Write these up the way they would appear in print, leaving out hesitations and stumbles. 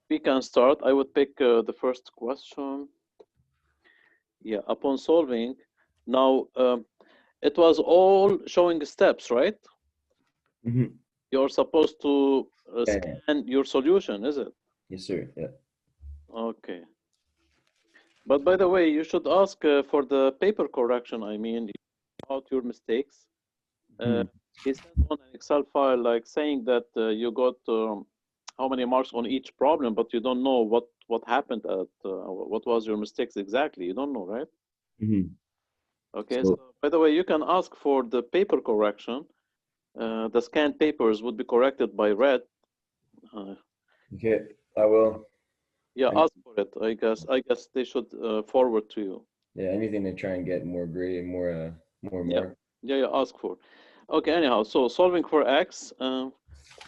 We can start. I would pick the first question. Yeah, upon solving. Now, it was all showing steps, right? Mm-hmm. You're supposed to Yeah, yeah. scan your solution, is it? Yes, sir. Yeah. Okay. But by the way, you should ask for the paper correction. I mean, about your mistakes. Uh, Hmm. he sent on an Excel file like saying that you got how many marks on each problem, but you don't know what happened at what was your mistakes exactly. You don't know, right? Hmm. Okay. So So, by the way, you can ask for the paper correction. The scanned papers would be corrected by red. Uh, okay, I will. yeah, Any, ask for it. I guess they should forward to you. yeah, anything to try and get more grade and more Yeah, mark. yeah, yeah. Ask for. Okay. Anyhow, so solving for x.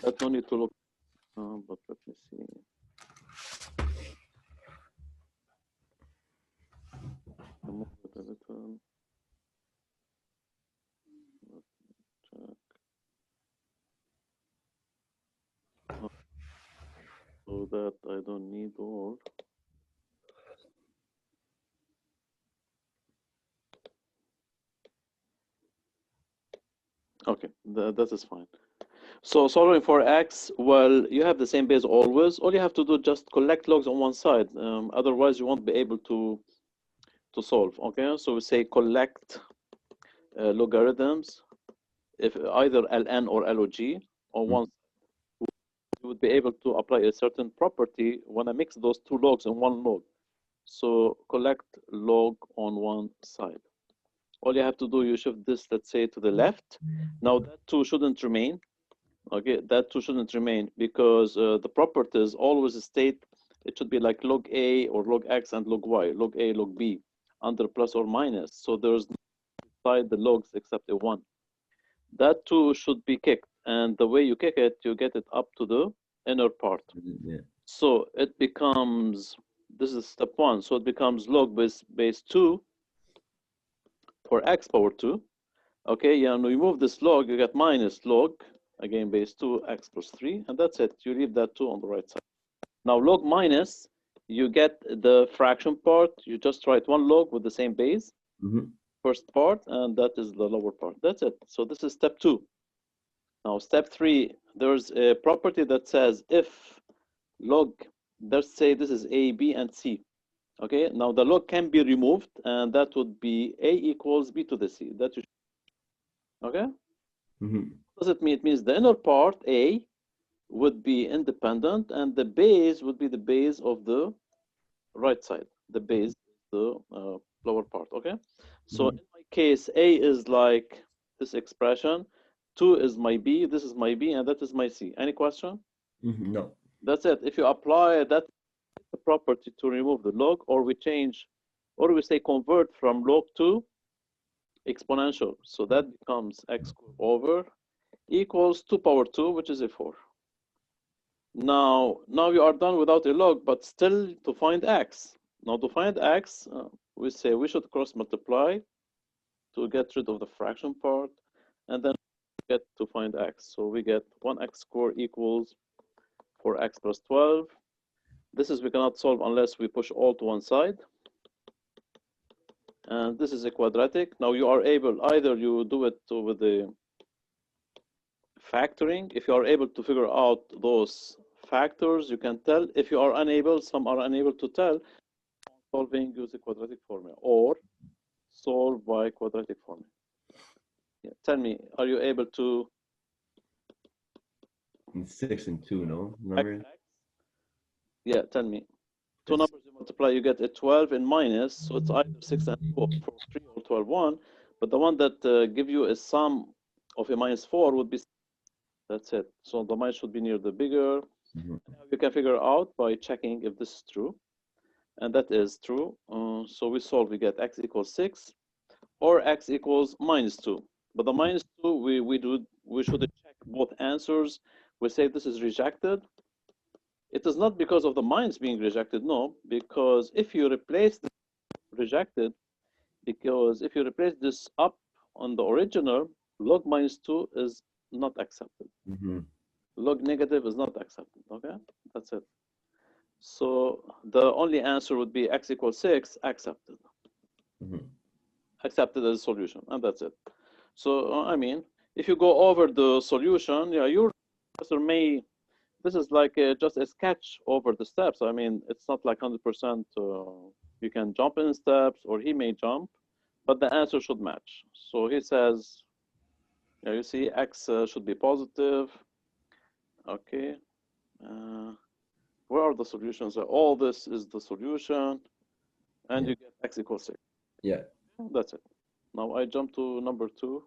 That no need to look. But let me see. Remove it a little. Check. Oh, so that I don't need all. Okay, that is fine. So solving for x, well, you have the same base always. All you have to do just collect logs on one side. Otherwise, you won't be able to solve. Okay, so we say collect logarithms if either ln or log on Mm. one. You would be able to apply a certain property when I mix those two logs in one log. So collect log on one side. All you have to do, you shift this, let's say, to the left. Now that two shouldn't remain. Okay, that two shouldn't remain because the properties always state it should be like log a or log x and log y, log a, log b, under plus or minus. So there's no side the logs except a one. That two should be kicked, and the way you kick it, you get it up to the inner part. Yeah. So it becomes, this is step one. So it becomes log base 2 for x power 2. Okay, yeah, and we move this log, you get minus log, again, base 2, x plus 3, and that's it. You leave that 2 on the right side. Now, log minus, you get the fraction part. You just write one log with the same base, Mm-hmm. first part, and that is the lower part. That's it. So this is step 2. Now, step 3, there's a property that says if log, let's say this is a, b, and c. Okay, now the log can be removed, and that would be a equals b to the c. That you should, okay? Mm-hmm. What does it mean? It means the inner part, a, would be independent, and the base would be the base of the right side. The base, the lower part, okay? So Mm-hmm. in my case, a is like this expression, 2 is my b, this is my b, and that is my c. Any question? Mm-hmm. No. That's it. If you apply that property to remove the log, or we change, or we say convert from log to exponential. So that becomes x squared over equals 2 power 2, which is a 4. Now you are done without a log, but still to find x. Now to find x, we say we should cross multiply to get rid of the fraction part, and then get to find x. So we get 1x squared equals 4x plus 12. This is we cannot solve unless we push all to one side. And this is a quadratic. Now you are able, either you do it with the factoring. If you are able to figure out those factors, you can tell. If you are unable, some are unable to tell, solving use a quadratic formula or solve by quadratic formula. Yeah. Tell me, are you able to And 6 and 2, no X, numbers. X? Yeah, tell me. Two It's numbers you multiply, you get a 12 in minus, so it's either 6 and 2 or 4, 3 or 12, 1. But the one that give you a sum of a minus 4 would be, that's it. So the minus should be near the bigger. mm-hmm. You can figure out by checking if this is true. And that is true. So we solve, we get x equals 6 or x equals minus 2. But the minus 2, we should check both answers. We say this is rejected. It is not because of the minus being rejected, no, because if you replace the rejected, because if you replace this up on the original, log minus 2 is not accepted. Mm-hmm. Log negative is not accepted, okay? That's it. So the only answer would be x equals 6, accepted. Accepted as a solution, and that's it. So, I mean, if you go over the solution, yeah, your professor may, this is like just a sketch over the steps. I mean, it's not like 100% you can jump in steps, or he may jump, but the answer should match. So he says, yeah, you see, x should be positive. Okay. Where are the solutions? All this is the solution, and Yeah. you get x equals 6. Yeah. That's it. Now I jump to number 2.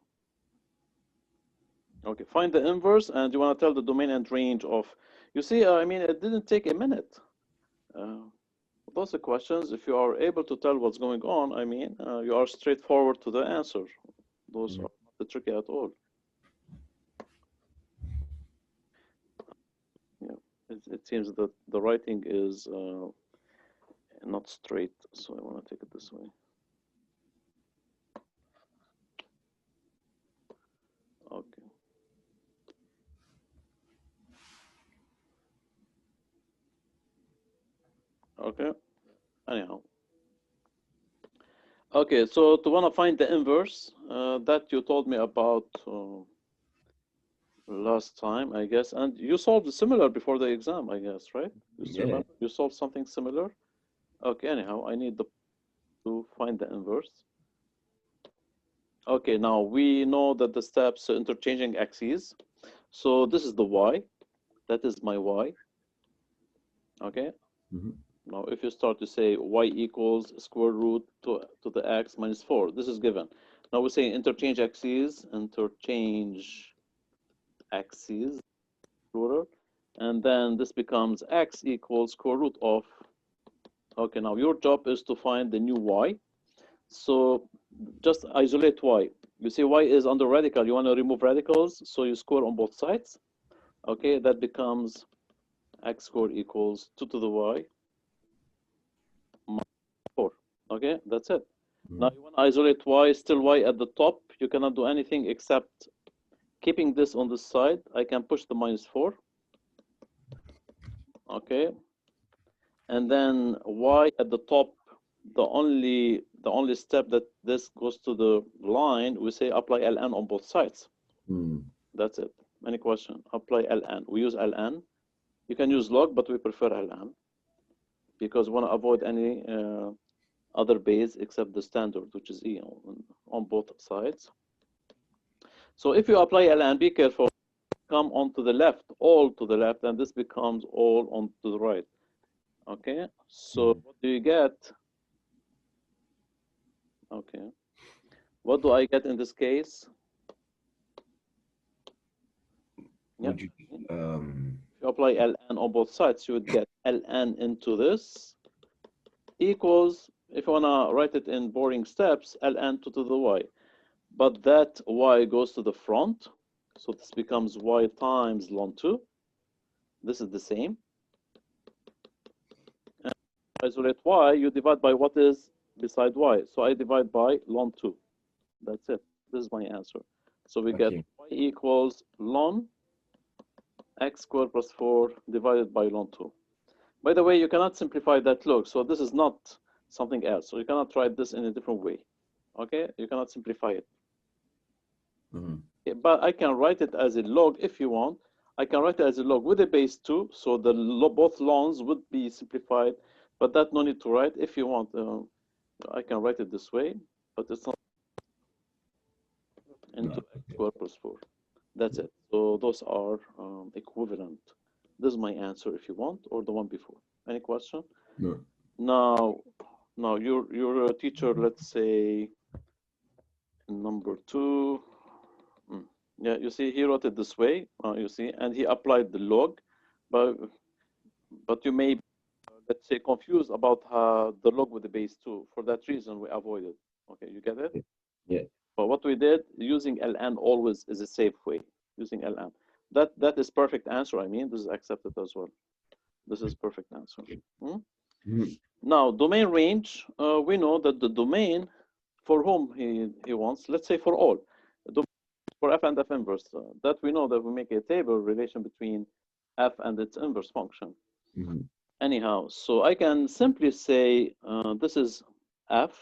Okay, find the inverse, and you want to tell the domain and range of. You see, I mean, it didn't take a minute. Those are questions. If you are able to tell what's going on, I mean, you are straightforward to the answer. Those are not tricky at all. Yeah, it seems that the writing is not straight, so I want to take it this way. Okay. Okay. Anyhow. Okay, so to want to find the inverse that you told me about last time, I guess, and you solved similar before the exam, I guess, right? You still remember? You solved something similar? Okay, anyhow, I need to find the inverse. Okay, now we know that the steps are interchanging axes. So this is the y. That is my y. Okay. Now, if you start to say y equals square root to the x minus 4, this is given. Now we say interchange axes, plural, and then this becomes x equals square root of. Okay, now your job is to find the new y. So just isolate y. You see y is under radical. You want to remove radicals, so you square on both sides. Okay, that becomes x squared equals 2 to the y minus 4. Okay, that's it. Now you want to isolate y, still y at the top. You cannot do anything except keeping this on this side. I can push the minus 4. Okay. And then y at the top, the only step that this goes to the line, we say apply ln on both sides. That's it. Any question? Apply ln. We use ln. You can use log, but we prefer ln because we want to avoid any other base except the standard, which is e on both sides. So if you apply ln, be careful. Come onto the left, all to the left, and this becomes all onto the right. Okay, so what do you get? Okay, what do I get in this case? Yeah. If you apply ln on both sides, you would get ln into this equals, if you want to write it in boring steps, ln 2 to the y. But that y goes to the front, so this becomes y times ln 2. This is the same. And isolate y, you divide by what is beside y. So I divide by ln 2. That's it. This is my answer. So we get y equals ln x squared plus 4 divided by ln 2. By the way, you cannot simplify that log. So this is not something else. So you cannot write this in a different way. Okay, you cannot simplify it. But I can write it as a log if you want. I can write it as a log with a base 2. So the both lns would be simplified, but that no need to write. If you want, I can write it this way, but it's not into x squared plus 4. That's it. So those are equivalent. This is my answer if you want, or the one before. Any question? No. Now your teacher, let's say number 2. Yeah, you see, he wrote it this way. You see, and he applied the log, but you may, let's say, confused about the log with the base 2. For that reason, we avoid it. Okay, you get it? Yeah. But what we did, using ln always is a safe way. Using ln, that is perfect answer. I mean, this is accepted as well. This is perfect answer. Now, domain range. We know that the domain for whom he wants, let's say for all, for f and f inverse, that we know that we make a table relation between f and its inverse function. Anyhow, so I can simply say this is f.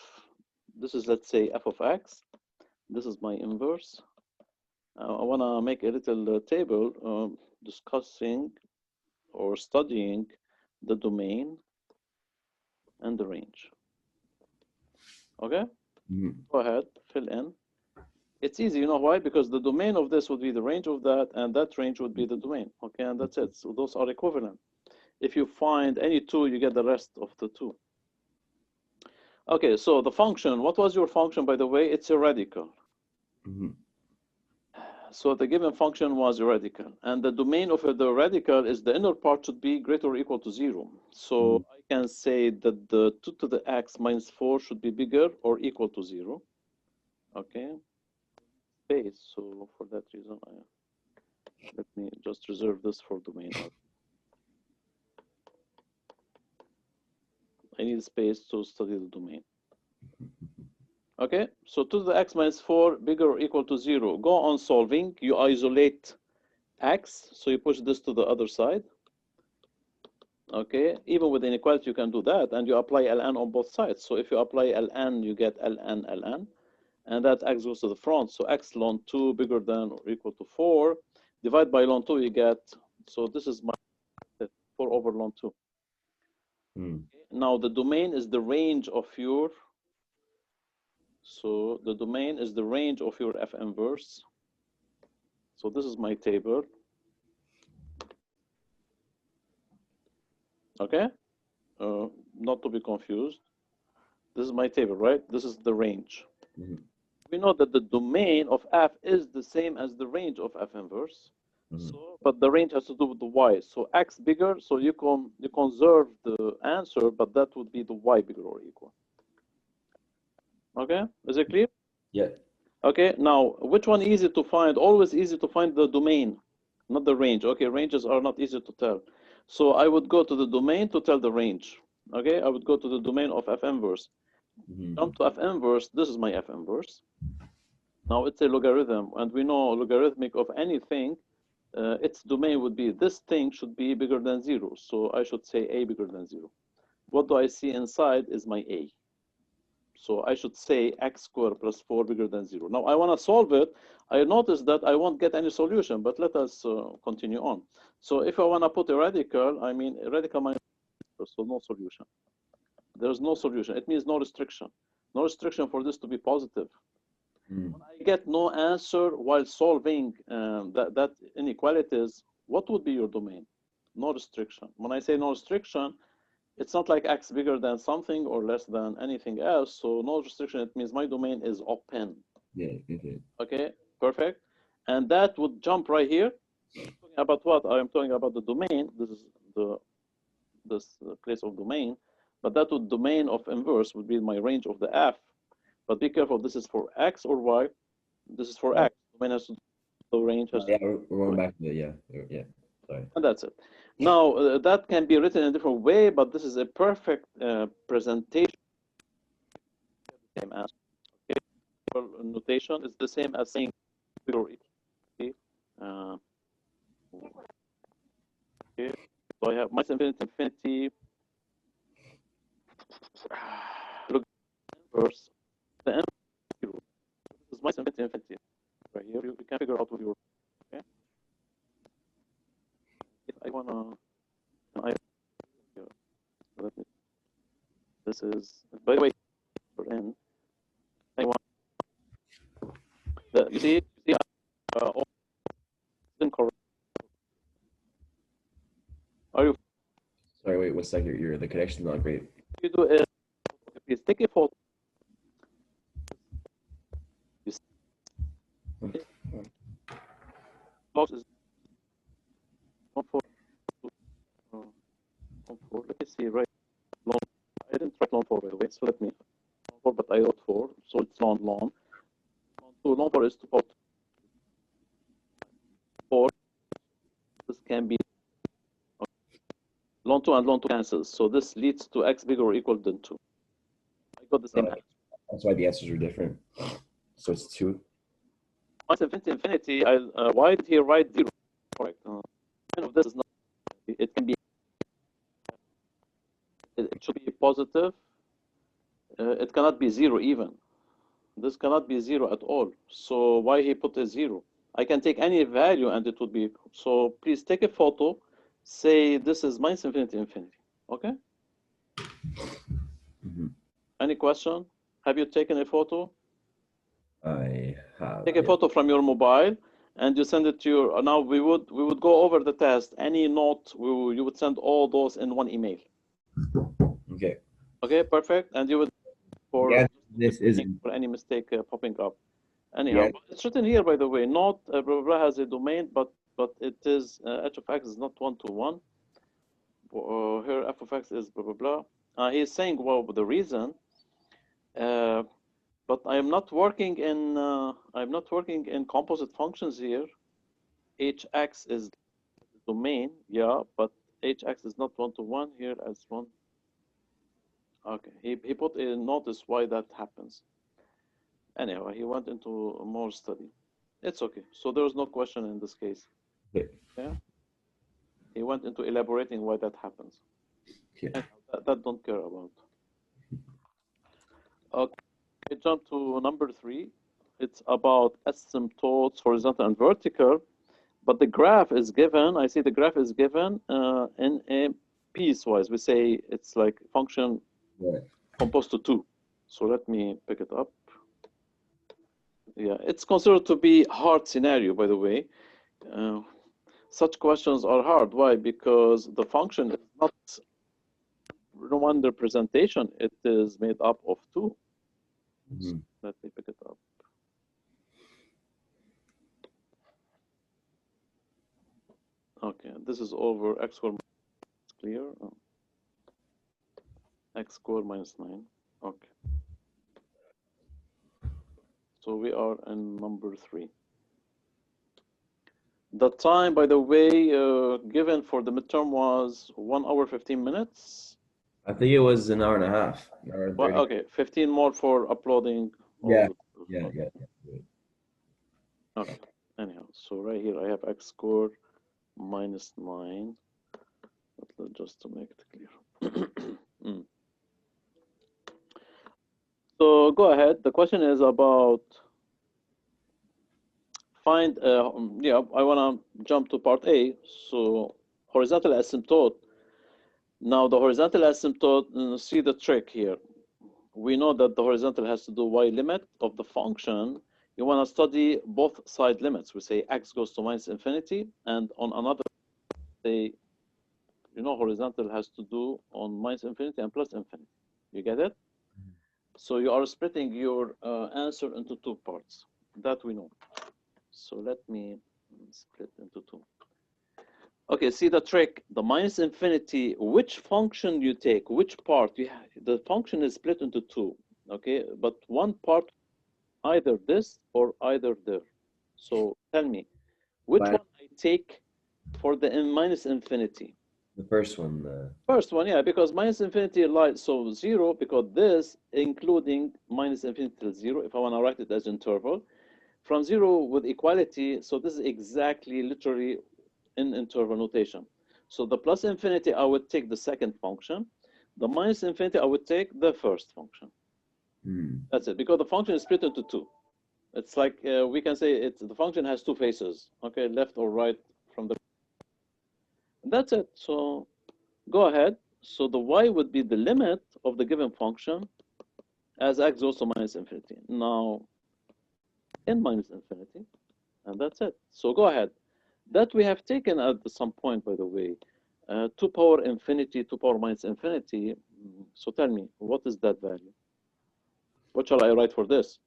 This is, let's say, f of x. This is my inverse. I want to make a little table discussing or studying the domain and the range. Okay? Go ahead, fill in. It's easy, you know why? Because the domain of this would be the range of that, and that range would be the domain. Okay, and that's it. So those are equivalent. If you find any two, you get the rest of the two. Okay, so the function, what was your function, by the way? It's a radical. So the given function was a radical, and the domain of the radical is the inner part should be greater or equal to 0. So I can say that the 2 to the x minus 4 should be bigger or equal to 0. Okay, space. So for that reason, let me just reserve this for domain. I need space to study the domain. Okay, so 2 to the x minus 4 bigger or equal to 0. Go on solving. You isolate x, so you push this to the other side. Okay, even with inequality, you can do that, and you apply ln on both sides. So if you apply ln, you get ln, and that x goes to the front. So x ln 2 bigger than or equal to 4. Divide by ln 2, you get, so this is my 4 over ln 2. Now the domain is the range of your, so the domain is the range of your f inverse. So this is my table. Okay, not to be confused. This is my table, right? This is the range. We know that the domain of f is the same as the range of f inverse. So, but the range has to do with the y. So x bigger, so you conserve the answer, but that would be the y bigger or equal. Okay, is it clear? Yeah. Okay, now which one easy to find? Always easy to find the domain, not the range. Okay, ranges are not easy to tell. So I would go to the domain to tell the range. Okay, I would go to the domain of f inverse. Jump to f inverse. This is my f inverse. Now it's a logarithm, and we know logarithmic of anything, its domain would be this thing should be bigger than 0. So I should say a bigger than 0. What do I see inside is my a. So I should say x squared plus 4 bigger than 0. Now I want to solve it. I notice that I won't get any solution, but let us continue on. So if I want to put a radical, I mean a radical minus, so no solution. There's no solution. It means no restriction. No restriction for this to be positive. When I get no answer while solving that inequalities, what would be your domain? No restriction. When I say no restriction, it's not like x bigger than something or less than anything else. So no restriction, it means my domain is open. Yeah. Okay, perfect. And that would jump right here. Talking about what? I am talking about the domain. This is this place of domain. But that would domain of inverse would be my range of the f. But be careful, this is for x or y. This is for x. Domain has to, the range has yeah, we're going back to the, yeah. Sorry. And that's it. Now, that can be written in a different way, but this is a perfect presentation. Same as notation is the same as saying bigger or equal. Okay. So I have minus infinity. Look, inverse. The n zero. This is minus infinity. Right here, you can figure out with your. Okay. If I wanna, this is, by the way, for n. I want. You see, all incorrect. Are you? Sorry, wait 1 second. The connection's not great. You do is please take a photo. Box is 1.4. Let me see, right? Long. I didn't write long 4 by the way, so let me. Long 4, but I wrote 4, so it's long. Long 2, long 4 is 2. 4. This can be long 2 and long 2 cancels, so this leads to x bigger or equal than 2. I got the same answer. That's why the answers are different. So it's 2. Minus infinity. Why did he write 0? Correct. Of this is not. It can be it should be positive. It cannot be 0 even. This cannot be 0 at all. So why he put a 0? I can take any value and it would be. So please take a photo. Say this is minus infinity, infinity. Okay? Any question? Have you taken a photo? I have. Take a photo from your mobile and you send it to your. Now we would go over the test. Any note, you would send all those in one email. Okay. Okay, perfect. And you would Yeah, this isn't for any mistake popping up. Anyhow, it's written here, by the way. Not blah, blah, blah has a domain, but it is h of x is not 1-to-1. Here f of x is blah blah blah. He's saying, well, the reason. But I am not working in composite functions here. Hx is the domain, yeah, but hx is not 1-to-1 here as 1. Okay, he put a notice why that happens. Anyway, he went into more study. It's okay. So there was no question in this case. Yeah. He went into elaborating why that happens. Yeah. That don't care about. Okay, jump to number 3. It's about asymptotes, horizontal and vertical. But the graph is given. I see the graph is given in a piecewise. We say it's like function composed to 2. So let me pick it up. Yeah, it's considered to be hard scenario, by the way. Such questions are hard. Why? Because the function is not one representation. It is made up of 2. So let me pick it up. Okay, this is over x squared. Clear? X squared minus 9. Okay. So we are in number 3. The time, by the way, given for the midterm was 1 hour 15 minutes. I think it was an hour and a half. Well, okay, 15 more for uploading. Yeah. Okay. Anyhow, so right here I have x squared minus 9. Just to make it clear. So go ahead. The question is about find. Yeah, I want to jump to part A. So horizontal asymptote. Now the horizontal asymptote. See the trick here. We know that the horizontal has to do y limit of the function. You want to study both side limits. We say x goes to minus infinity, and on another say, horizontal has to do on minus infinity and plus infinity. You get it? So you are splitting your answer into 2 parts. That we know. So let me split into 2. Okay, see the trick. The minus infinity, which function you take, which part, the function is split into 2. Okay, but one part, either this or either there. So tell me, which one I take for the minus infinity? The first one. First one, yeah, because minus infinity lies, so 0, because this, including minus infinity till 0, if I want to write it as interval, from 0 with equality, so this is exactly, literally, in interval notation. So the plus infinity, I would take the second function. The minus infinity, I would take the first function. That's it, because the function is split into 2. It's like, we can say the function has 2 faces, okay, left or right from the. That's it. So go ahead. So the y would be the limit of the given function as x goes to minus infinity. Now, in minus infinity, and that's it. So go ahead. That we have taken at some point, by the way, 2 power infinity, 2 power minus infinity. So tell me, what is that value? What shall I write for this?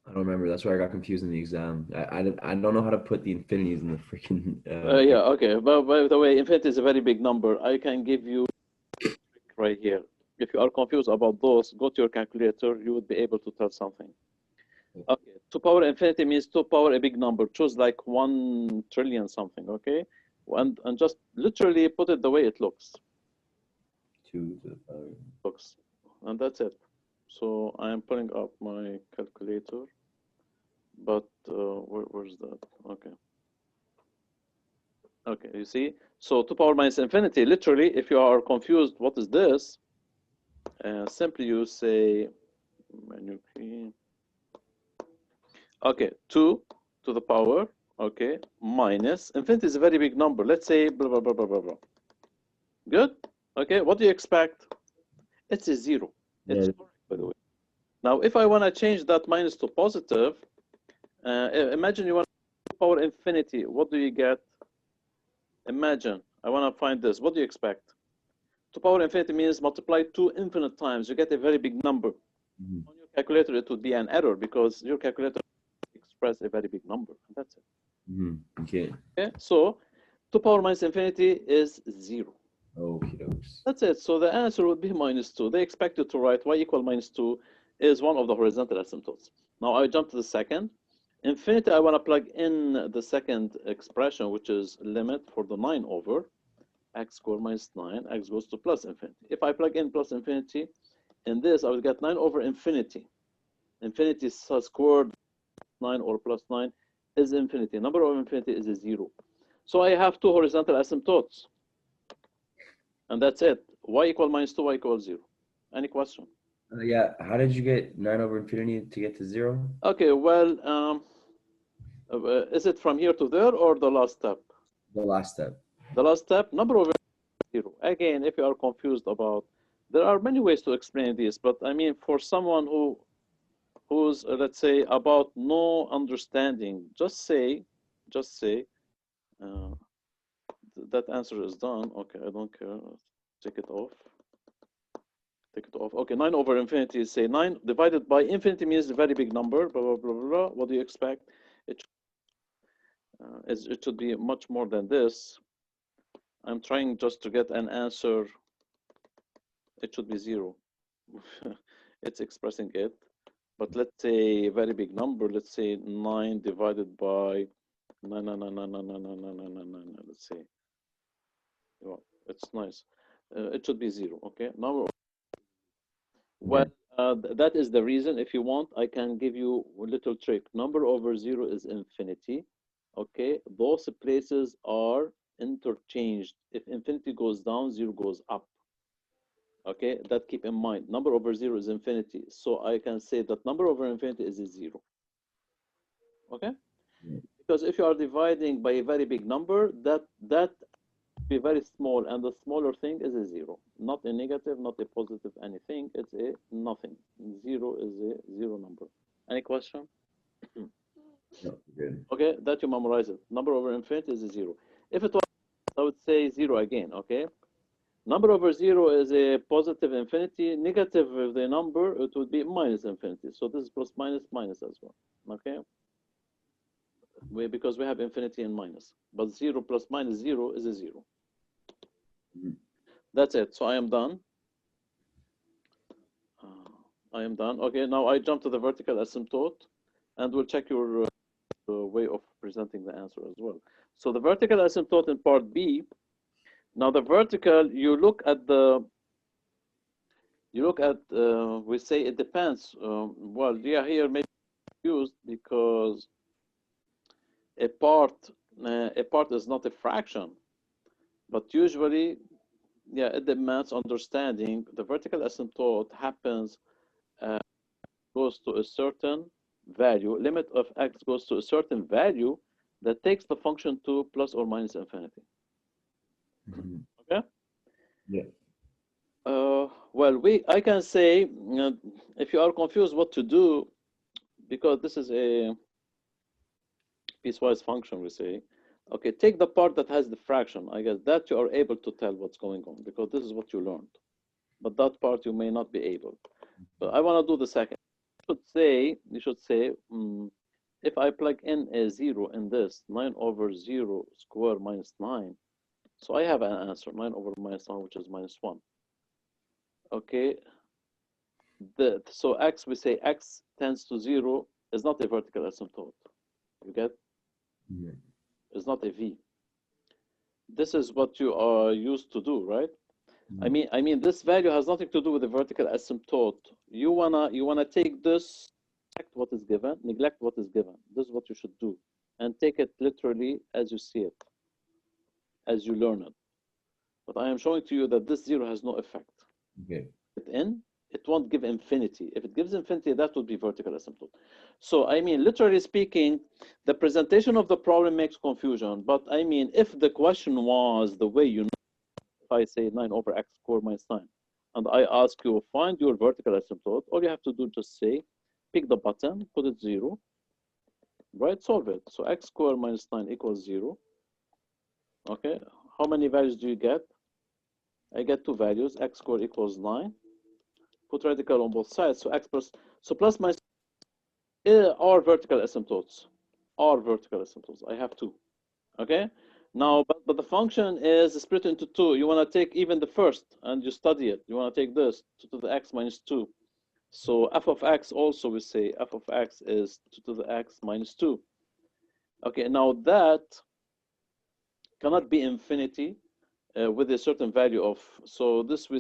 I don't remember. That's where I got confused in the exam. I don't know how to put the infinities in the freaking. Yeah, okay. But by the way, infinity is a very big number. I can give you right here. If you are confused about those, go to your calculator. You would be able to tell something. Okay, 2 power infinity means 2 power a big number. Choose like 1 trillion something, okay? And just literally put it the way it looks. 2 to the power. Looks, and that's it. So I am pulling up my calculator, but where's that? Okay. Okay, you see? So 2 power minus infinity, literally, if you are confused, what is this? Simply you say, okay, 2 to the power, okay, minus, infinity is a very big number. Let's say blah, blah, blah, blah, blah, blah. Good? Okay, what do you expect? It's a 0. It's correct, by the way. Now, if I want to change that minus to positive, imagine you want to power infinity. What do you get? Imagine, I want to find this. What do you expect? To power infinity means multiply 2 infinite times. You get a very big number. On your calculator, it would be an error because your calculator express a very big number. And that's it. Okay. Okay. So 2 power minus infinity is 0. Okay. That's it. So the answer would be minus 2. They expect you to write y equal minus 2 is one of the horizontal asymptotes. Now I jump to the second. Infinity, I want to plug in the second expression, which is limit for the 9 over x squared minus 9, x goes to plus infinity. If I plug in plus infinity, in this, I will get 9 over infinity. Infinity squared 9 or plus 9 is infinity. Number of infinity is a 0. So I have 2 horizontal asymptotes. And that's it. Y equal minus 2, y equals 0. Any question? Yeah. How did you get 9 over infinity to get to 0? Okay, well, is it from here to there or the last step? The last step. The last step, number of 0. Again, if you are confused about, there are many ways to explain this, but I mean, for someone who's, let's say, about no understanding, just say, that answer is done. Okay, I don't care. Take it off. Take it off. Okay, 9 over infinity is, say, 9 divided by infinity means a very big number, blah, blah, blah, blah, blah. What do you expect? It should be much more than this. I'm trying just to get an answer. It should be 0. It's expressing it. But let's say a very big number. Let's say 9 divided by 9, let's say. Well, it's nice. It should be 0. Okay. Now, well, that is the reason. If you want, I can give you a little trick. Number over 0 is infinity. Okay. Those places are interchanged. If infinity goes down, 0 goes up. Okay, that keep in mind. Number over 0 is infinity. So I can say that number over infinity is a 0. Okay? Because if you are dividing by a very big number, that be very small, and the smaller thing is a 0. Not a negative, not a positive, anything. It's a nothing. 0 is a 0 number. Any question? No, good. Okay, that you memorize it. Number over infinity is a 0. If it was, I would say 0 again, okay? Number over 0 is a positive infinity. Negative of the number, it would be minus infinity. So this is plus minus minus as well. Okay? Because we have infinity and minus. But 0 plus minus 0 is a 0. That's it. So I am done. I am done. Okay, now I jump to the vertical asymptote, and we'll check your way of presenting the answer as well. So the vertical asymptote in part B. Now the vertical, you look at, we say it depends. Well, yeah, here maybe used because a part is not a fraction, but usually, yeah, it demands understanding. The vertical asymptote happens, goes to a certain value, limit of x goes to a certain value that takes the function to plus or minus infinity. Okay? Yeah. Well, I can say, if you are confused what to do, because this is a piecewise function, we say, okay, take the part that has the fraction. I guess that you are able to tell what's going on because this is what you learned. But that part you may not be able. So I want to do the second. You should say, if I plug in a 0 in this, 9 over 0 square minus 9, so I have an answer, 9 over minus 9, which is minus 1. Okay. So x, we say x tends to 0 is not a vertical asymptote. You get? Yeah. It's not a v. This is what you are used to do, right? I mean, this value has nothing to do with the vertical asymptote. You wanna take this, neglect what is given, neglect what is given. This is what you should do, and take it literally as you see it. as you learn it. But I am showing to you that this 0 has no effect. Okay. It won't give infinity. If it gives infinity, that would be vertical asymptote. So I mean, literally speaking, the presentation of the problem makes confusion. But I mean, if the question was the way you know, if I say 9 over x squared minus 9, and I ask you, find your vertical asymptote, all you have to do, just say, pick the button, put it 0, right? Solve it. So x squared minus 9 equals 0. Okay. How many values do you get? I get 2 values. X squared equals 9. Put radical on both sides. So x plus, so plus minus are vertical asymptotes. Are vertical asymptotes. I have 2. Okay. Now, but the function is split into 2. You want to take even the first and you study it. You want to take this 2 to the x minus 2. So f of x also, we say f of x is 2 to the x minus 2. Okay. Now that cannot be infinity with a certain value of, so this we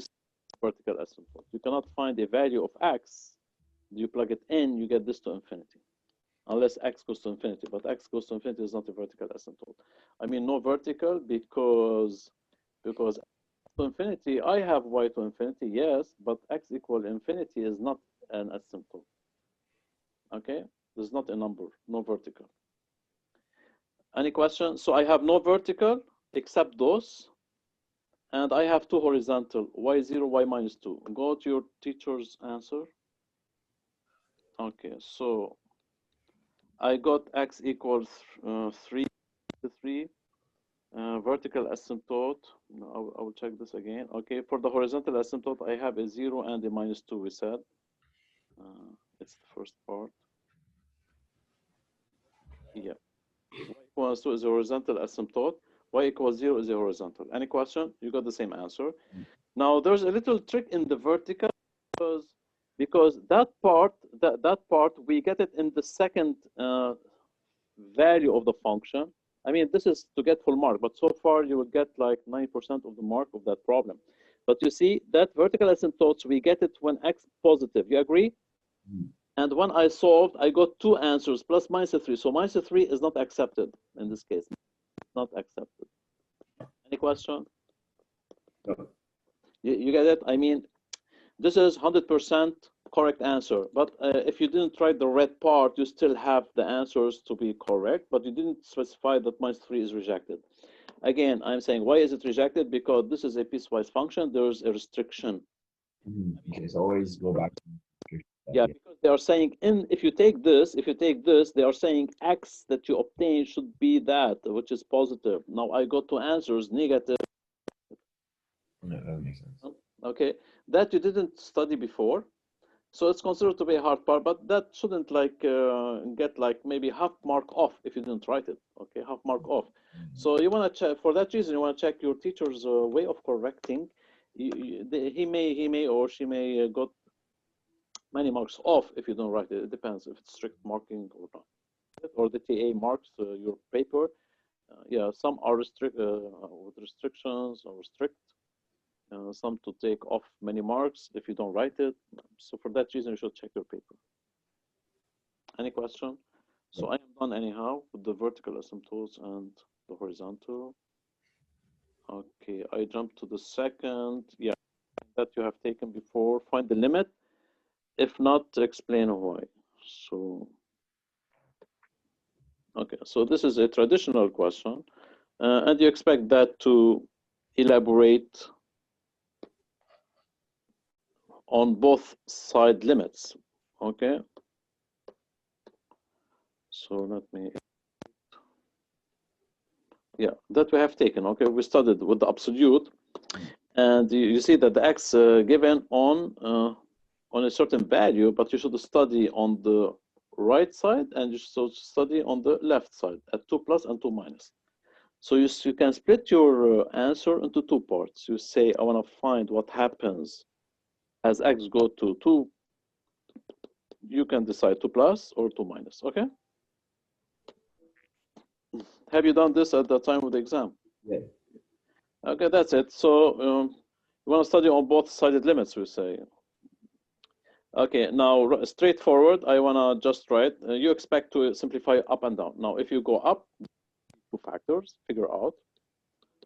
vertical asymptote. You cannot find a value of x. You plug it in, you get this to infinity. Unless x goes to infinity, but x goes to infinity is not a vertical asymptote. I mean, no vertical because to infinity, I have y to infinity, yes, but x equal infinity is not an asymptote. Okay, there's not a number, no vertical. Any question? So I have no vertical except those. And I have 2 horizontal, y0, y minus 2. Go to your teacher's answer. Okay, so I got x equals 3 to 3. Vertical asymptote, no, I will check this again. Okay, for the horizontal asymptote, I have a 0 and a minus 2, we said. It's the first part. Yeah. Y equals 2 is a horizontal asymptote. Y equals 0 is a horizontal. Any question? You got the same answer. Now, there's a little trick in the vertical because that part we get it in the second value of the function. I mean, this is to get full mark, but so far you will get like 9% of the mark of that problem. But you see that vertical asymptotes, we get it when x positive. You agree? And when I solved, I got 2 answers plus minus 3. So minus 3 is not accepted in this case. Not accepted. Any question? No. You get it? I mean, this is 100% correct answer. But if you didn't write the red part, you still have the answers to be correct, but you didn't specify that minus 3 is rejected. Again, I'm saying, why is it rejected? Because this is a piecewise function. There's a restriction. Okay, so always go back to yeah, because they are saying if you take this, they are saying x that you obtain should be that, which is positive. Now I got 2 answers, negative. No, that makes sense. Okay, that you didn't study before, so it's considered to be a hard part, but that shouldn't like get like maybe half mark off if you didn't write it. Okay, half mark off. So you want to check, for that reason you want to check your teacher's way of correcting. He may or she may got many marks off if you don't write it. It depends if it's strict marking or not, or the TA marks your paper. Yeah, some are with restrictions or strict. Some to take off many marks if you don't write it. So for that reason, you should check your paper. Any question? So I am done anyhow with the vertical asymptotes and the horizontal. Okay, I jump to the second. Yeah, that you have taken before. Find the limit. If not, explain why. So, okay, so this is a traditional question, and you expect that to elaborate on both side limits. Okay. So let me, yeah, that we have taken. Okay, we studied with the absolute, and you see that the x given on a certain value, but you should study on the right side and you should study on the left side at 2 plus and 2 minus. So you can split your answer into 2 parts. You say, I want to find what happens as x go to 2. You can decide 2 plus or 2 minus. Okay. Have you done this at the time of the exam? Yeah. Okay, that's it. So you want to study on both sided limits, we say. Okay, now straightforward. I want to just write. You expect to simplify up and down. Now, if you go up, 2 factors, figure out.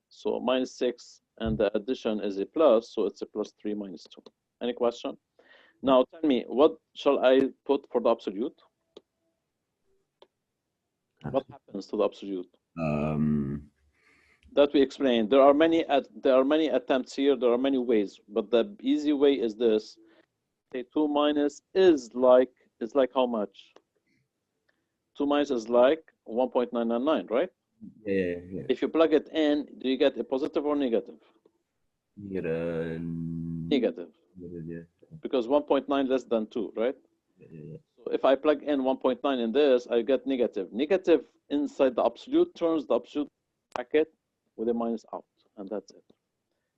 So minus 6, and the addition is a plus, so it's a plus 3 minus 2. Any question? Now tell me, what shall I put for the absolute? What happens to the absolute? That we explained. There are many attempts here. There are many ways, but the easy way is this. Say 2 minus is like how much? 2 minus is like 1.999, right? Yeah. If you plug it in, do you get a positive or negative? You get a negative. Yeah. Because 1.9 less than 2, right? Yeah. So if I plug in 1.9 in this, I get negative. Negative inside the absolute turns the absolute bracket with a minus out, and that's it.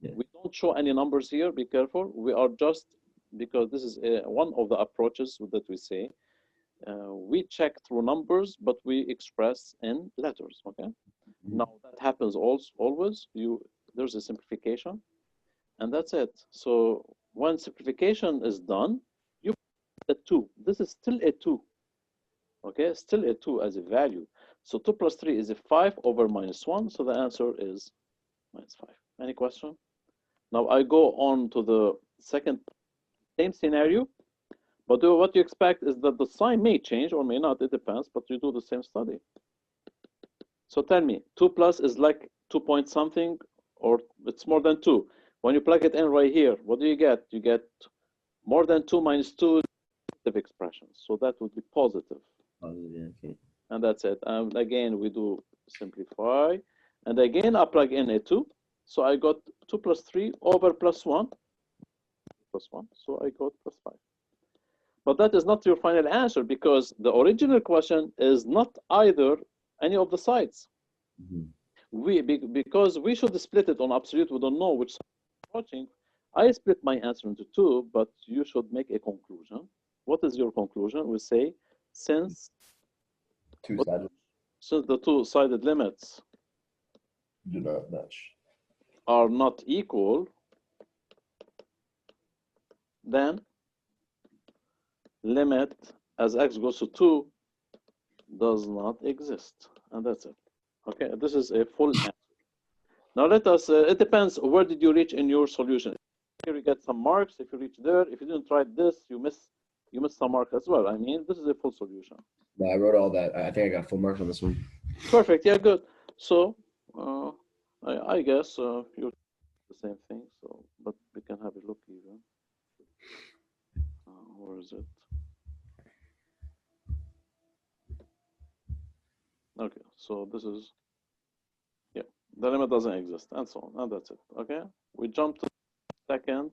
Yeah. We don't show any numbers here. Be careful. We are just, because this is one of the approaches that we say. We check through numbers, but we express in letters. Okay. Now that happens always. There's a simplification, and that's it. So when simplification is done, you put a 2. This is still a 2. Okay, still a 2 as a value. So 2 plus 3 is a 5 over minus 1. So the answer is minus 5. Any question? Now I go on to the second, same scenario, but what you expect is that the sign may change or may not. It depends, but you do the same study. So tell me, 2 plus is like 2 point something, or it's more than 2. When you plug it in right here, what do you get? You get more than 2 minus 2 expressions. So that would be positive. Okay. And that's it. And again, we do simplify. And again, I plug in a 2. So I got 2 plus 3 over plus 1. Plus 1. So I got plus 5. But that is not your final answer, because the original question is not either any of the sides. Because we should split it on absolute, we don't know which side we're watching. I split my answer into 2, but you should make a conclusion. What is your conclusion? We say, since the two-sided limits do not match, are not equal, then limit as x goes to 2 does not exist. And that's it. Okay, this is a full answer. Now let us, it depends, where did you reach in your solution? Here you get some marks. If you reach there, if you didn't try this, you miss some mark as well. I mean, this is a full solution. No, I wrote all that. I think I got full marks on this one. Perfect. Yeah, good. So I guess you're the same thing. So, but we can have a look even. Where is it? Okay. So this is, yeah, the limit doesn't exist, and so on, and that's it. Okay. We jump to the second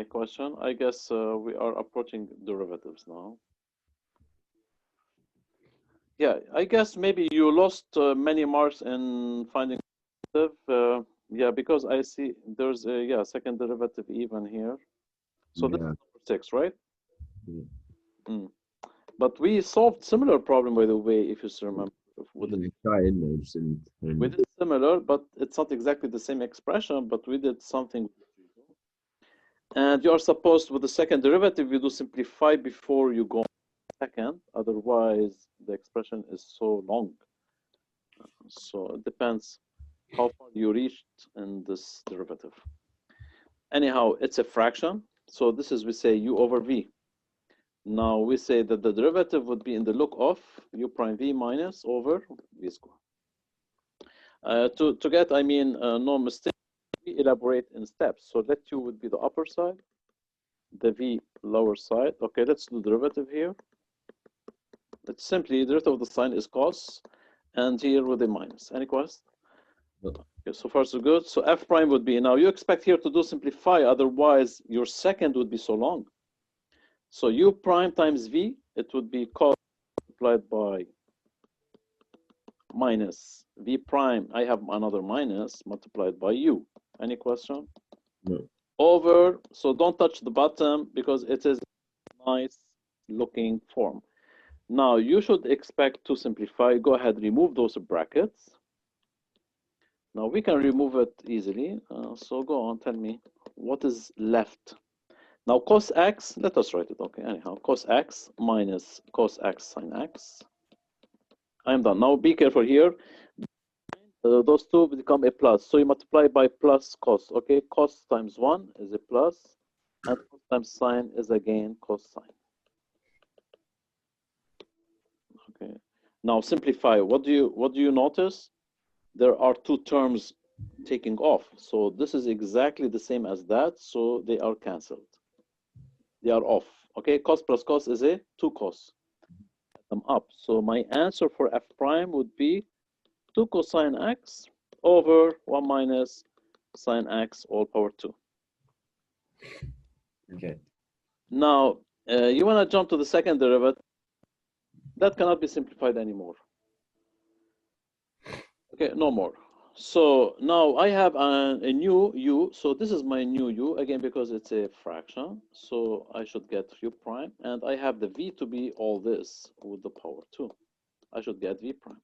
question. I guess we are approaching derivatives now. Yeah, I guess maybe you lost many marks in finding derivative. Yeah, because I see there's a second derivative even here. So this is number 6, right? But we solved similar problem, by the way, if you still remember. We did similar, but it's not exactly the same expression, but we did something. And you are supposed, with the second derivative, you do simplify before you go on second. Otherwise, the expression is so long. So it depends how far you reached in this derivative. Anyhow, it's a fraction. So this is, we say, u over v. Now we say that the derivative would be in the look of u prime v minus over v square. To get, I mean, no mistake, we elaborate in steps. So let u would be the upper side, the v lower side. Okay, let's do derivative here. It's simply derivative of the sign is cos, and here with a minus. Any questions? Okay, so far so good. So f prime would be, now you expect here to do simplify, otherwise your second would be so long. So u prime times v, it would be cos multiplied by minus v prime. I have another minus multiplied by u. Any question? No. Over, so don't touch the bottom because it is a nice looking form. Now you should expect to simplify. Go ahead, remove those brackets. Now we can remove it easily. So go on, tell me what is left. Now cos x, let us write it. Okay, anyhow, cos x minus cos x sine x. I'm done. Now be careful here. those two become a plus. So you multiply by plus cos. Okay, cos times 1 is a plus, and cos times sine is again cos sine. Okay. Now simplify. What do you notice? There are two terms taking off. So this is exactly the same as that. So they are cancelled. They are off. Okay, cos plus cos is a 2 cos. Them up. So my answer for f prime would be 2 cosine x over 1 minus sine x all power 2. Okay. Now, you want to jump to the second derivative. That cannot be simplified anymore. Okay, no more. So now I have a new u. So this is my new u, again, because it's a fraction. So I should get u prime. And I have the v to be all this with the power 2. I should get v prime.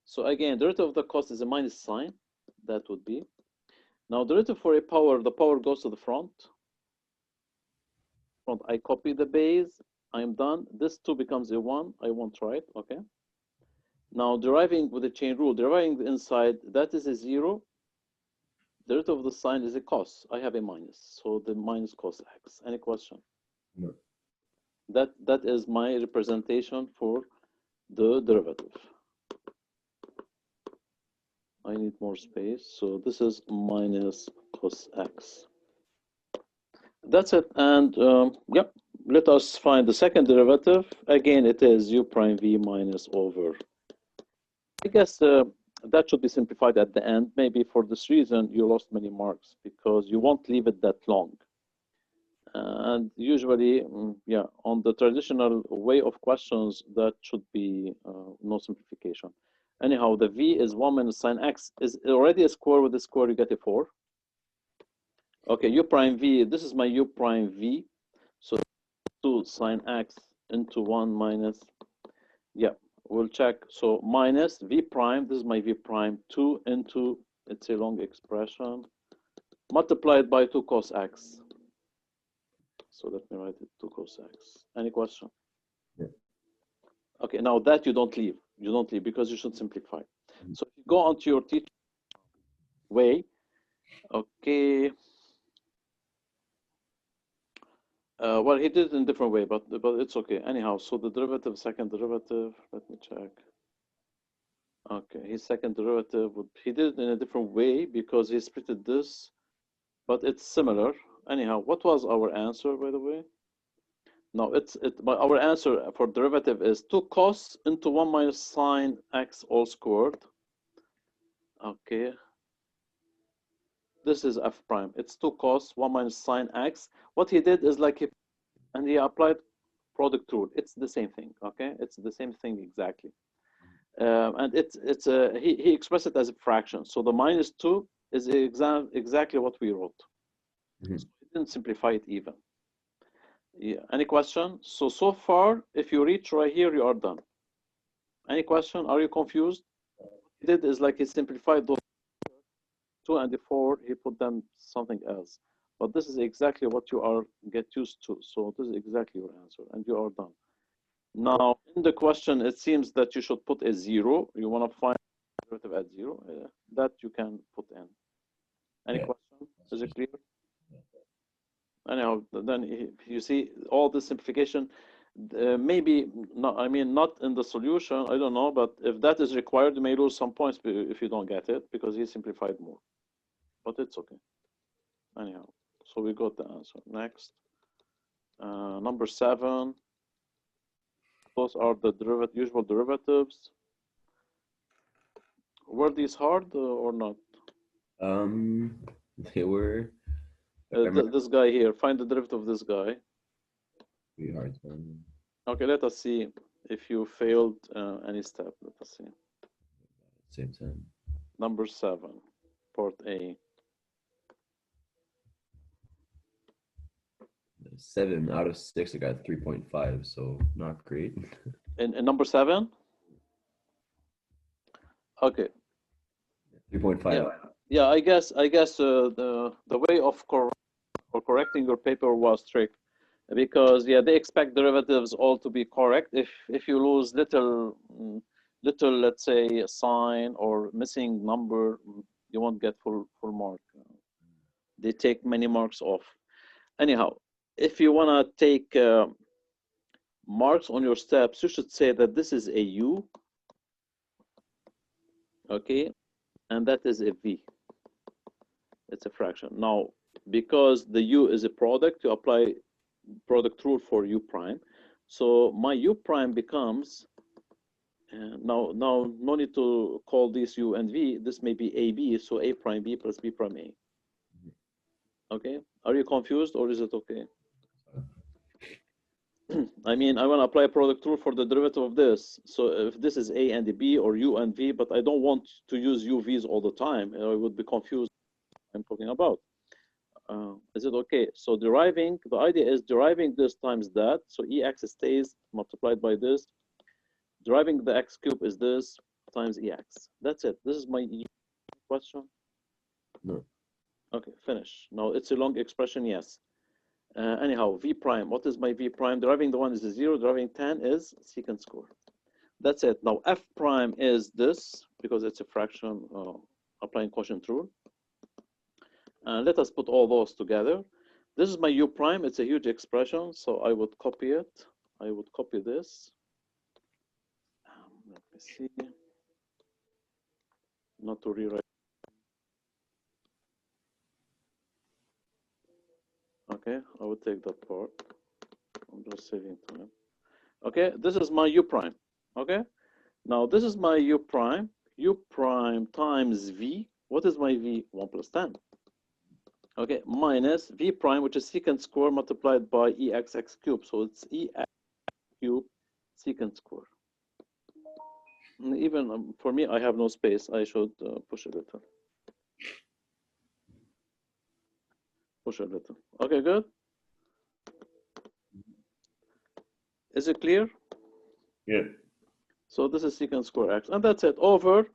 So again, derivative of the cos is a minus sign. That would be. Now derivative for a power, the power goes to the front. I copy the base. I'm done. This 2 becomes a 1. I won't write. Okay. Now deriving with the chain rule, deriving the inside, that is a 0. Derivative of the sign is a cos. I have a minus. So the minus cos x. Any question? No. That is my representation for the derivative. I need more space. So this is minus cos x. That's it. And yep, let us find the second derivative. Again, it is u prime v minus over. I guess that should be simplified at the end. Maybe for this reason, you lost many marks because you won't leave it that long. And usually, yeah, on the traditional way of questions, that should be no simplification. Anyhow, the v is 1 minus sine x is already a square. With the square, you get a 4. Okay, u prime v, this is my u prime v. So 2 sine x into 1 minus, yeah, we'll check. So minus v prime, this is my v prime, 2 into, it's a long expression, multiplied by 2 cos x. So let me write it, 2 cos x. Any question? Yeah. Okay, now that you don't leave. You don't leave because you should simplify. So if you go onto your teacher way, okay. Well, he did it in a different way, but it's okay. Anyhow, so the derivative, second derivative, let me check. Okay, his second derivative, he did it in a different way because he splitted this, but it's similar. Anyhow, what was our answer, by the way? No, our answer for derivative is 2 cos into 1 minus sine x all squared. Okay. This is f prime. It's 2 cos 1 minus sine x. What he did is like and he applied product rule. It's the same thing. Okay, it's the same thing exactly. And he expressed it as a fraction. So the minus 2 is exactly what we wrote. So he didn't simplify it even. Yeah. Any question? So far, if you reach right here, you are done. Any question? Are you confused? What he did is like he simplified those 2 and the 4. He put them something else. But this is exactly what you are get used to. So this is exactly your answer, and you are done. Now, in the question, it seems that you should put a 0. You want to find derivative at 0. That you can put in. Any question? Is it clear? Anyhow, then you see all the simplification. Maybe not. I mean, not in the solution. I don't know, but if that is required, you may lose some points if you don't get it because he simplified more. But it's okay. Anyhow, so we got the answer. Next, number 7. Those are the usual derivatives. Were these hard or not? They were. This guy here. Find the derivative of this guy. Pretty hard. Okay, let us see if you failed any step. Let us see. Same time. Number 7, part A. 7 out of 6, I got 3.5, so not great. In number 7? Okay. 3.5. Yeah, I guess the way of correcting your paper was trick, because they expect derivatives all to be correct. If you lose little little, let's say, sign or missing number, you won't get full mark. They take many marks off. Anyhow, if you want to take marks on your steps, you should say that this is a U, okay, and that is a V. It's a fraction. Now, because the U is a product, you apply product rule for U prime. So my U prime becomes, now no need to call this U and V. This may be AB, so A prime B plus B prime A. Okay, are you confused or is it okay? I mean, I want to apply a product rule for the derivative of this. So if this is A and B or U and V, but I don't want to use UVs all the time, I would be confused what I'm talking about. Is it okay? So deriving, the idea is deriving this times that. So EX stays multiplied by this. Deriving the X cube is this times EX. That's it. This is my question. No. Okay, finish. Now it's a long expression, yes. Anyhow, V prime, what is my V prime? Deriving the 1 is a 0, deriving 10 is secant square. That's it. Now F prime is this, because it's a fraction, applying quotient rule. Let us put all those together. This is my U prime, it's a huge expression, so I would copy it. I would copy this. Let me see. Not to rewrite. Okay, I would take that part. I'm just saving time. Okay, this is my U prime. Okay, now this is my U prime times V. What is my V? 1 plus 10. Okay, minus V prime, which is secant square multiplied by EXX cube. So it's EX cube secant square. And even for me, I have no space. I should push a little. Push a little. Okay, good. Is it clear? Yeah. So this is secant square X, and that's it, over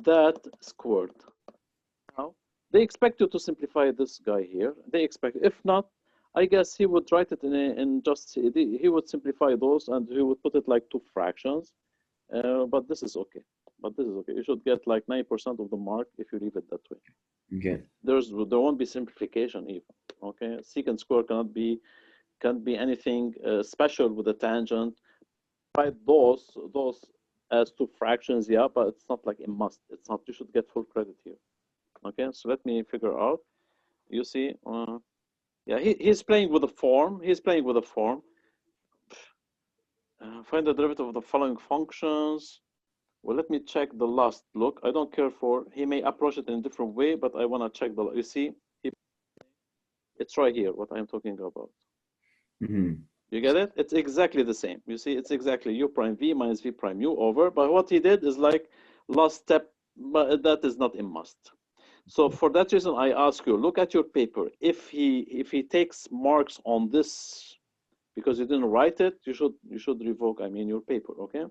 that squared. Now, they expect you to simplify this guy here. They expect, if not, I guess he would write it in just, he would simplify those and he would put it like 2 fractions. But this is okay. But this is okay. You should get like 9% of the mark if you leave it that way. Okay. There won't be simplification even. Okay, secant square can't be anything special with a tangent. Write those as 2 fractions, yeah, but it's not like a must. It's not. You should get full credit here. Okay, so let me figure out. You see, yeah, he's playing with the form. He's playing with the form. Find the derivative of the following functions. Well, let me check the last look. I don't care for, he may approach it in a different way, but I want to check the, you see, it's right here, what I'm talking about. Mm-hmm. You get it? It's exactly the same. You see, it's exactly U prime V minus V prime U over, but what he did is like last step, but that is not a must. So for that reason, I ask you, look at your paper. If he takes marks on this, because you didn't write it, you should revoke, I mean, your paper, okay?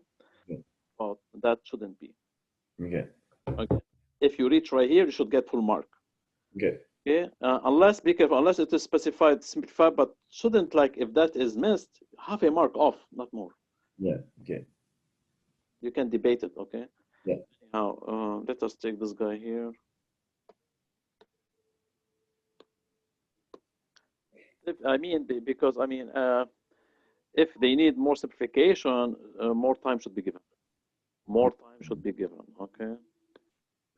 But that shouldn't be. Okay. Okay. If you reach right here, you should get full mark. Okay. Okay. Unless, be careful, unless it is specified, simplified, but shouldn't, like, if that is missed, half a mark off, not more. Yeah. Okay. You can debate it. Okay. Yeah. Now, let us take this guy here. Because if they need more simplification, more time should be given. More time should be given. Okay.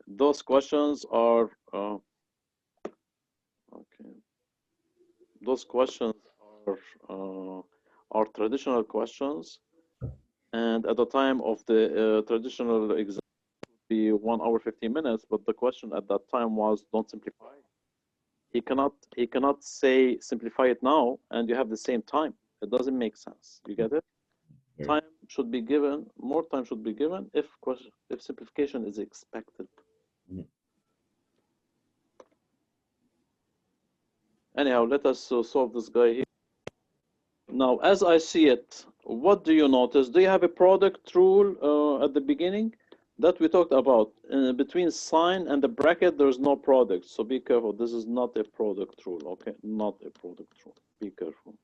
Those questions are okay. Those questions are traditional questions, and at the time of the traditional exam, it would be 1 hour 15 minutes. But the question at that time was, don't simplify. He cannot say simplify it now, and you have the same time. It doesn't make sense. You get it? Sure. Time should be given. More time should be given if simplification is expected. Mm-hmm. Anyhow, let us solve this guy here. Now, as I see it, what do you notice? Do you have a product rule at the beginning that we talked about? Between sign and the bracket, there's no product. So be careful. This is not a product rule, okay? Not a product rule. Be careful.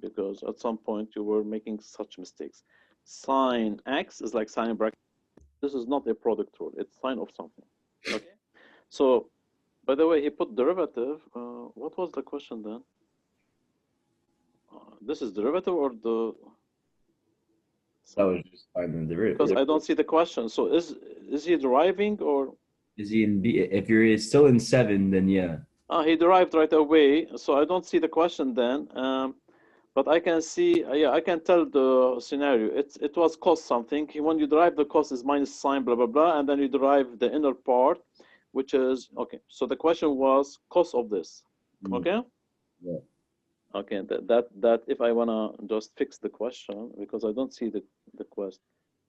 Because at some point you were making such mistakes. Sign X is like sign bracket. This is not a product rule. It's sign of something. Okay. So, by the way, he put derivative. What was the question then? This is derivative or the? That was just finding the derivative. Because I don't see the question. So is he deriving or? Is he in B? If you're still in 7, then yeah. He derived right away. So I don't see the question then. But I can see, yeah, I can tell the scenario. It was cost something. When you derive the cost is minus sign, blah, blah, blah. And then you derive the inner part, which is, okay. So the question was cost of this, okay? Yeah. Okay, that if I wanna just fix the question, because I don't see the question.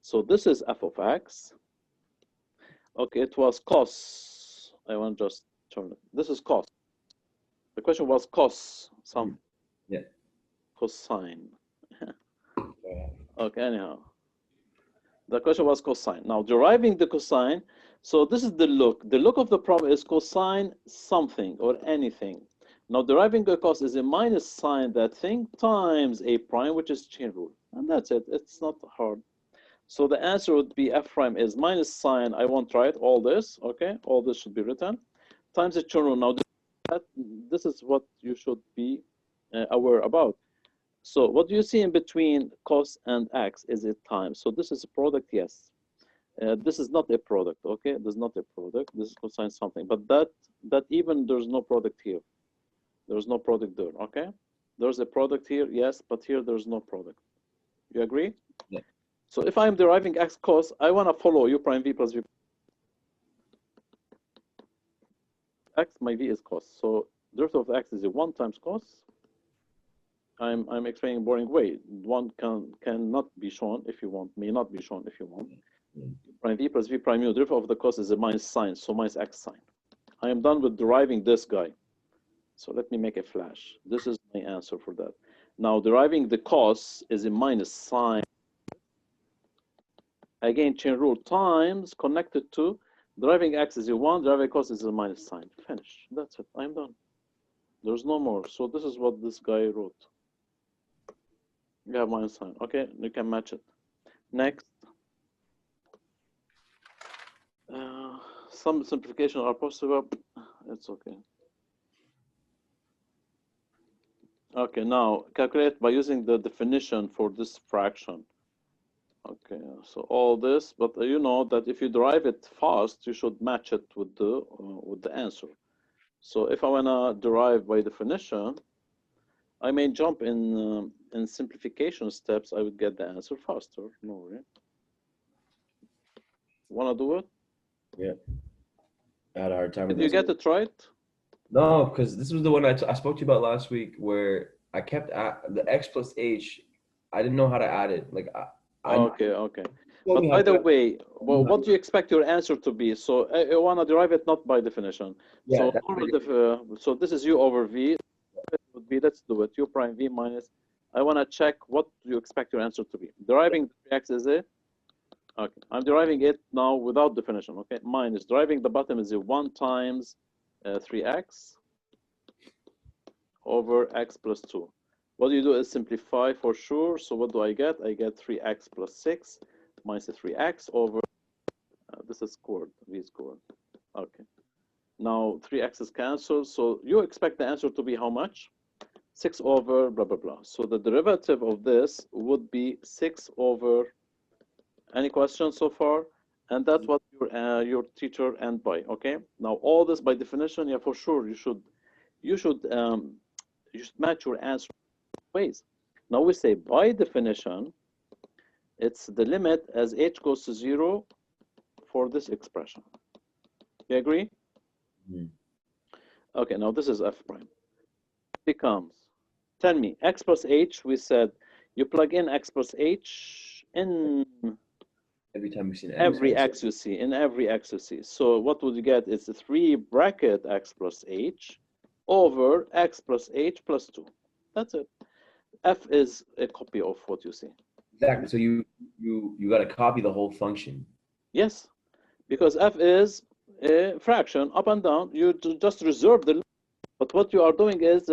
So this is f of x. Okay, it was cost. I want to just turn it. This is cost. The question was cost something. Yeah. Cosine. Okay, anyhow. The question was cosine. Now, deriving the cosine, so this is the look. The look of the problem is cosine something or anything. Now, deriving a cos is a minus sign that thing times a prime, which is chain rule. And that's it. It's not hard. So the answer would be f prime is minus sign. I won't write all this, okay? All this should be written. Times the chain rule. Now, this is what you should be aware about. So what do you see in between cos and x? Is it time? So this is a product, yes. This is not a product, okay? This is not a product. This is cosine something. But that even there's no product here. There's no product there, okay? There's a product here, yes, but here there's no product. You agree? Yeah. So if I'm deriving x cos, I want to follow u prime v plus v. X, my v is cos. So derivative of x is a 1 times cos. I'm explaining in boring way. One cannot be shown if you want, may not be shown if you want. Prime v plus v prime u, derivative of the cos is a minus sign, so minus x sign. I am done with deriving this guy. So let me make a flash. This is my answer for that. Now deriving the cos is a minus sign. Again, chain rule times connected to deriving x is a 1, deriving cos is a minus sign. Finish. That's it. I'm done. There's no more. So this is what this guy wrote. You have minus sign. Okay, you can match it. Next. Some simplification are possible. It's okay. Okay, now calculate by using the definition for this fraction. Okay, so all this, but you know that if you derive it fast, you should match it with the answer. So if I wanna derive by definition, I may jump in simplification steps. I would get the answer faster. No worry. Wanna do it? Yeah. I had a hard time with Did you get it right? No, because this was the one I spoke to you about last week, where I kept the x plus h. I didn't know how to add it. Like Okay. But by the way, well, what do you expect your answer to be? So I want to derive it not by definition. Yeah, so this is u over v. It would be, let's do it, u prime v minus. I want to check what do you expect your answer to be. Deriving the x is it? Okay, I'm deriving it now without definition. Okay, minus deriving the bottom is a 1 times 3x over x plus 2. What do you do is simplify for sure. So what do I get? I get 3x plus 6 minus 3x over, this is squared, v squared. Okay. Now 3x is cancelled. So you expect the answer to be how much? 6 over blah, blah, blah. So the derivative of this would be 6 over, any questions so far? And that's what your teacher end by, okay? Now all this by definition, yeah, for sure, you should match your answer ways. Now we say by definition, it's the limit as h goes to 0 for this expression. You agree? Mm-hmm. Okay, now this is f prime. Becomes, tell me, x plus h, we said you plug in x plus h in every time we see every x you see, in every x you see. So what would you get? It's a 3 bracket x plus h over x plus h plus 2. That's it. F is a copy of what you see. Exactly. So you got to copy the whole function. Yes, because f is a fraction up and down. You just reserve the, but what you are doing is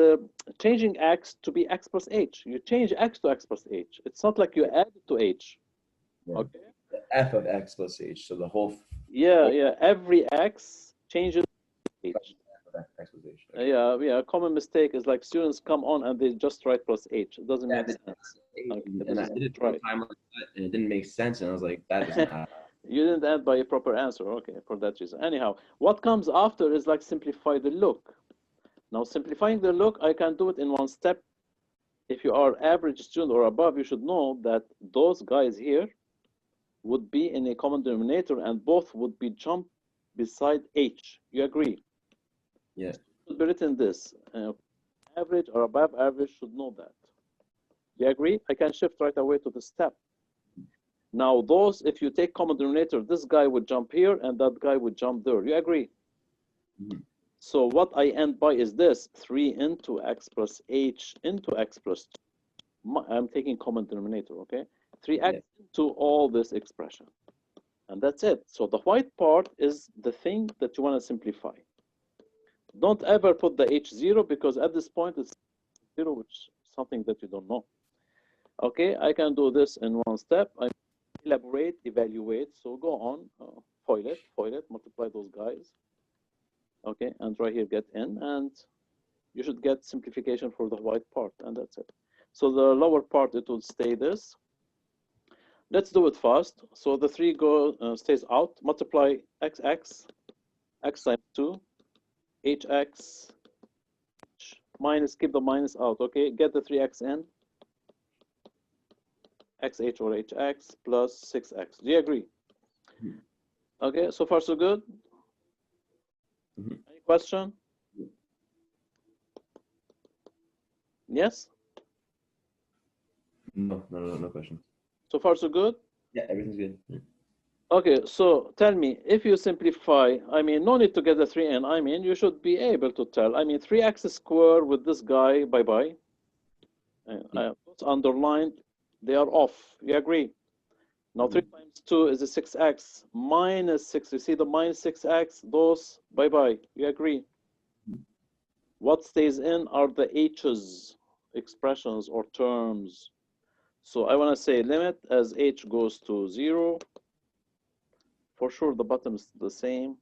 changing x to be x plus h. You change x to x plus h. It's not like you add it to h. Yeah. Okay. f of x plus h. So the whole. Yeah. Every x changes h. F of x plus h. Yeah. A common mistake is like students come on and they just write plus h. It doesn't make sense. Okay, And I did it one time like that, and it didn't make sense, and I was like, that doesn't add. You didn't add by a proper answer. Okay, for that reason. Anyhow, what comes after is like simplify the look. Now, simplifying the look, I can do it in one step. If you are average student or above, you should know that those guys here would be in a common denominator and both would be jumped beside h. You agree? Yeah. It should be written this. Average or above average should know that. You agree? I can shift right away to the step. Now, those, if you take common denominator, this guy would jump here and that guy would jump there. You agree? Mm-hmm. So what I end by is this, 3 into x plus h into x plus 2. I'm taking common denominator, okay? 3x into all this expression. And that's it. So the white part is the thing that you want to simplify. Don't ever put the h0 because at this point it's 0, which is something that you don't know. Okay, I can do this in one step. I elaborate, evaluate. So go on, foil it, multiply those guys. Okay, and right here get in, and you should get simplification for the white part, and that's it. So the lower part, it will stay this. Let's do it fast. So the 3 stays out. Multiply x times 2, hx, minus, keep the minus out, okay? Get the 3x in, xh or hx plus 6x. Do you agree? Mm-hmm. Okay, so far so good? Mm-hmm. Any question? Yes? No question. So far so good? Yeah, everything's good. Yeah. Okay, so tell me, if you simplify, I mean, no need to get the 3 in, I mean, you should be able to tell, I mean, 3x squared with this guy, bye-bye. What's underlined, they are off, you agree? Now 3 times 2 is a 6x, minus 6, you see the minus 6x, those, bye-bye, you agree? What stays in are the h's, expressions or terms. So I want to say limit as h goes to 0. For sure, the bottom is the same.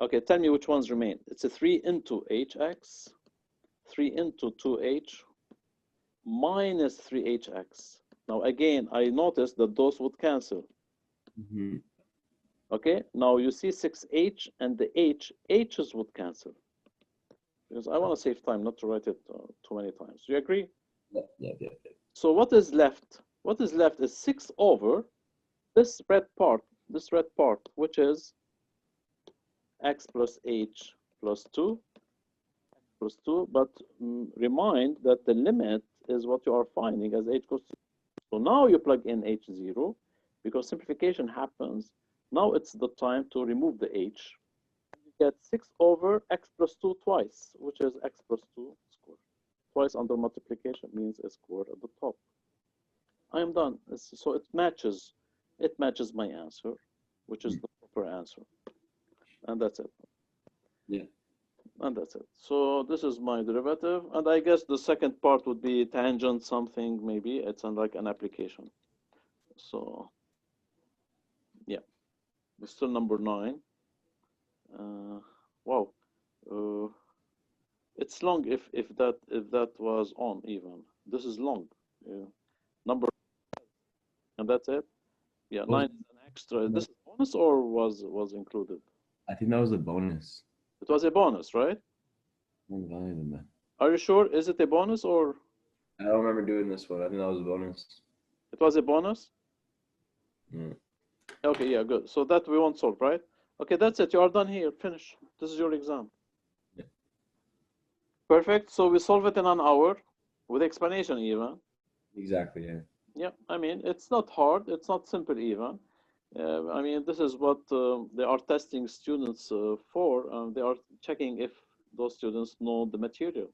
Okay, tell me which ones remain. It's a 3 into hx, 3 into 2h, minus 3hx. Now, again, I noticed that those would cancel. Mm-hmm. Okay, now you see 6h and the h's would cancel. Because I want to save time, not to write it too many times. Do you agree? Yeah. So what is left? What is left is 6 over this red part, which is x plus h plus 2, but remind that the limit is what you are finding as h goes to 0. So now you plug in h0, because simplification happens. Now it's the time to remove the h. You get 6 over x plus 2 twice, which is x plus 2 squared. Twice under multiplication means a squared at the top. I am done. So it matches my answer, which is the proper answer. And that's it. Yeah. And that's it. So this is my derivative. And I guess the second part would be tangent something, maybe. It's like an application. So, yeah. It's still number 9. Wow. It's long if that was on even. This is long. Yeah. Number, and that's it. Yeah, 9 is an extra. This is bonus or was included? I think that was a bonus. It was a bonus, right? Are you sure? Is it a bonus or? I don't remember doing this one. I think that was a bonus. It was a bonus? Mm. Okay, yeah, good. So that we won't solve, right? Okay, that's it. You are done here. Finish. This is your exam. Yeah. Perfect. So we solve it in an hour with explanation even. Exactly, yeah. Yeah, I mean, it's not hard. It's not simple even. I mean, this is what they are testing students for. They are checking if those students know the material.